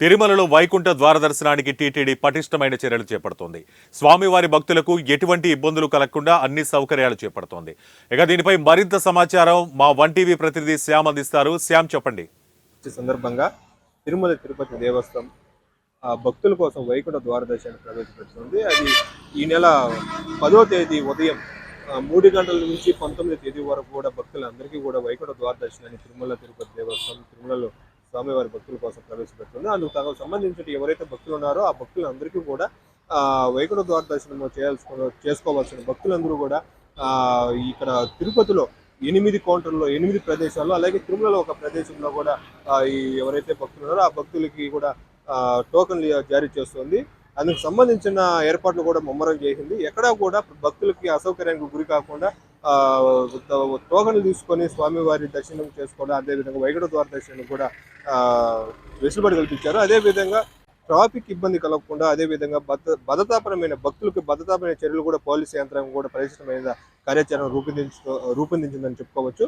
తిరుమలలో వైకుంఠ ద్వార దర్శనానికి టీటీడీ పటిష్టమైన చర్యలు చేపడుతోంది. స్వామివారి భక్తులకు ఎటువంటి ఇబ్బందులు కలగకుండా అన్ని సౌకర్యాలు చేపడుతోంది. ఇక దీనిపై మరింత సమాచారం మా వన్ టీవీ ప్రతినిధి శ్యామ్ అందిస్తారు. శ్యామ్, చెప్పండి. ఈ సందర్భంగా తిరుమల తిరుపతి దేవస్థానం భక్తుల కోసం వైకుంఠ ద్వార దర్శనాన్ని ప్రవేశపెడుతుంది. అది ఈ నెల 10వ తేదీ ఉదయం 3 గంటల నుంచి 19వ తేదీ వరకు కూడా భక్తులందరికీ కూడా వైకుంఠ ద్వార దర్శనాన్ని తిరుమల తిరుపతి దేవస్థానం తిరుమలలో స్వామివారి భక్తుల కోసం ప్రవేశపెడుతుంది. అందుకు తనకు సంబంధించిన ఎవరైతే భక్తులు ఉన్నారో ఆ భక్తులందరికీ కూడా వైకుంఠ ద్వార దర్శనం చేసుకోవాల్సిన భక్తులందరూ కూడా ఇక్కడ తిరుపతిలో 8 కౌంటర్లో 8 ప్రదేశాల్లో, అలాగే తిరుమలలో ఒక ప్రదేశంలో కూడా ఈ ఎవరైతే భక్తులు ఉన్నారో ఆ భక్తులకి కూడా టోకన్లు జారీ చేస్తుంది. అందుకు సంబంధించిన ఏర్పాట్లు కూడా ముమ్మరం చేసింది. ఎక్కడా కూడా భక్తులకి అసౌకర్యానికి గురి కాకుండా టోకన్లు తీసుకొని స్వామివారి దర్శనం చేసుకోవడం, అదేవిధంగా వైకుంఠ ద్వార దర్శనం కూడా వెసులుబాటు కల్పించారు. అదేవిధంగా ట్రాఫిక్ ఇబ్బంది కలగకుండా, అదేవిధంగా భద్రతాపరమైన భక్తులకు భద్రతాపరమైన చర్యలు కూడా పోలీసు యంత్రాంగం కూడా పటిష్టమైన కార్యాచరణ రూపొందించిందని చెప్పుకోవచ్చు.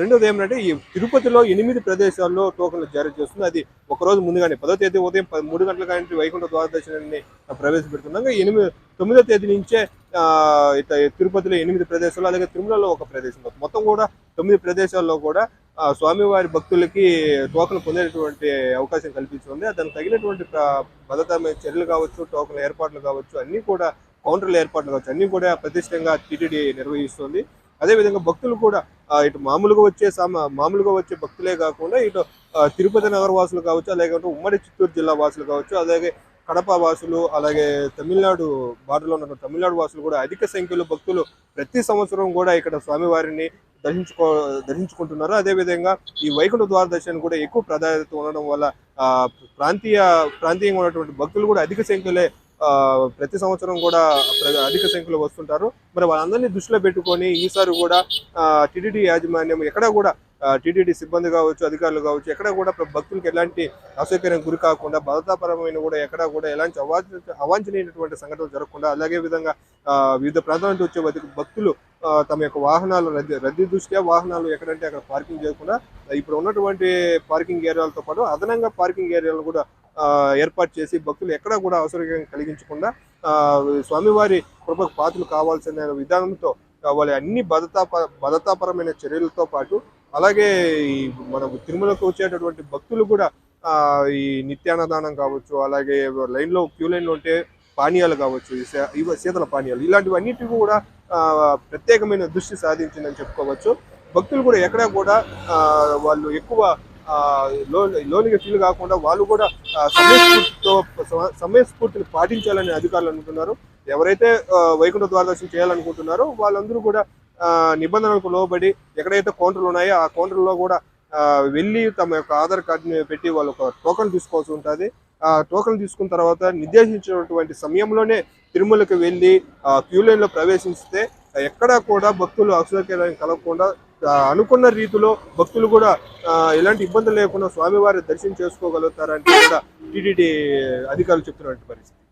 రెండోది ఏమంటే, ఈ తిరుపతిలో 8 ప్రదేశాల్లో టోకన్లు జారీ చేస్తుంది. అది ఒకరోజు ముందుగానే 10వ తేదీ ఉదయం 3 గంటల కానీ వైకుంఠ ద్వార దర్శనాన్ని ప్రవేశపెడుతున్నాగా 9వ తేదీ నుంచే తిరుపతిలో 8 ప్రదేశాలు, అలాగే తిరుమలలో ఒక ప్రదేశంలో మొత్తం కూడా 9 ప్రదేశాల్లో కూడా స్వామివారి భక్తులకి టోకన్ పొందేటువంటి అవకాశం కల్పిస్తుంది. దానికి తగినటువంటి భద్రతా చర్యలు కావచ్చు, టోకన్ ఏర్పాట్లు కావచ్చు, అన్ని కూడా కౌంటర్ల ఏర్పాట్లు కావచ్చు, అన్ని కూడా ప్రతిష్టంగా టీటీడీ నిర్వహిస్తుంది. అదేవిధంగా భక్తులు కూడా ఇటు మామూలుగా వచ్చే భక్తులే కాకుండా ఇటు తిరుపతి నగర వాసులు కావచ్చు, అలాగే ఉమ్మడి చిత్తూరు జిల్లా వాసులు కావచ్చు, అలాగే కడప వాసులు, అలాగే తమిళనాడు బార్డర్లో ఉన్న తమిళనాడు వాసులు కూడా అధిక సంఖ్యలో భక్తులు ప్రతి సంవత్సరం కూడా ఇక్కడ స్వామివారిని దర్శించుకుంటున్నారు. అదేవిధంగా ఈ వైకుంఠ ద్వార దర్శనం కూడా ఎక్కువ ప్రాధాన్యత ఉండడం వల్ల ప్రాంతీయంగా ఉన్నటువంటి భక్తులు కూడా అధిక సంఖ్యలో ప్రతి సంవత్సరం కూడా అధిక సంఖ్యలో వస్తుంటారు. మరి వాళ్ళందరినీ దృష్టిలో పెట్టుకొని ఈసారి కూడా టీటీడీ యాజమాన్యం ఎక్కడా కూడా టీటీడీ సిబ్బంది కావచ్చు, అధికారులు కావచ్చు, ఎక్కడ కూడా భక్తులకు ఎలాంటి అసౌకర్యం గురి కాకుండా, భద్రతాపరమైన కూడా ఎక్కడా కూడా ఎలాంటి అవాంఛనీయమైనటువంటి సంఘటనలు జరగకుండా, అలాగే విధంగా వివిధ ప్రాంతాల నుంచి వచ్చే భక్తులు తమ యొక్క వాహనాలు రద్దీ దృష్ట్యా వాహనాలు ఎక్కడంటే అక్కడ పార్కింగ్ చేయకుండా ఇప్పుడు ఉన్నటువంటి పార్కింగ్ ఏరియాలతో పాటు అదనంగా పార్కింగ్ ఏరియాలను కూడా ఏర్పాటు చేసి భక్తులు ఎక్కడా కూడా అసౌకర్యం కలిగించకుండా స్వామివారి కృపకు పాత్రలు కావాల్సిన విధానంతో వాళ్ళ అన్ని భద్రతాపరమైన చర్యలతో పాటు, అలాగే ఈ మన తిరుమలకు వచ్చేటటువంటి భక్తులు కూడా ఈ నిత్యాన్నదానం కావచ్చు, అలాగే క్యూ లైన్లో ఉంటే పానీయాలు కావచ్చు, శీతల పానీయాలు, ఇలాంటివన్నిటికీ కూడా ప్రత్యేకమైన దృష్టి సాధించిందని చెప్పుకోవచ్చు. భక్తులు కూడా ఎక్కడా కూడా వాళ్ళు ఎక్కువ లోనిగా ఫీల్ కాకుండా వాళ్ళు కూడా సమయస్ఫూర్తిని పాటించాలని అధికారులు అనుకుంటున్నారు. ఎవరైతే వైకుంఠ ద్వార దర్శనం చేయాలనుకుంటున్నారో వాళ్ళందరూ కూడా నిబంధనలకు లోబడి ఎక్కడైతే కౌంటర్లు ఉన్నాయో ఆ కౌంటర్లో కూడా వెళ్ళి తమ యొక్క ఆధార్ కార్డుని పెట్టి వాళ్ళు ఒక టోకన్ తీసుకోవాల్సి ఉంటుంది. ఆ టోకన్ తీసుకున్న తర్వాత నిర్దేశించినటువంటి సమయంలోనే తిరుమలకు వెళ్ళి క్యూ లైన్లో ప్రవేశిస్తే ఎక్కడా కూడా భక్తులు అసౌకర్యాన్ని కలగకుండా అనుకున్న రీతిలో భక్తులు కూడా ఎలాంటి ఇబ్బందులు లేకుండా స్వామివారి దర్శనం చేసుకోగలుగుతారంటే కూడా టీటీడీ అధికారులు చెప్తున్నటువంటి పరిస్థితి.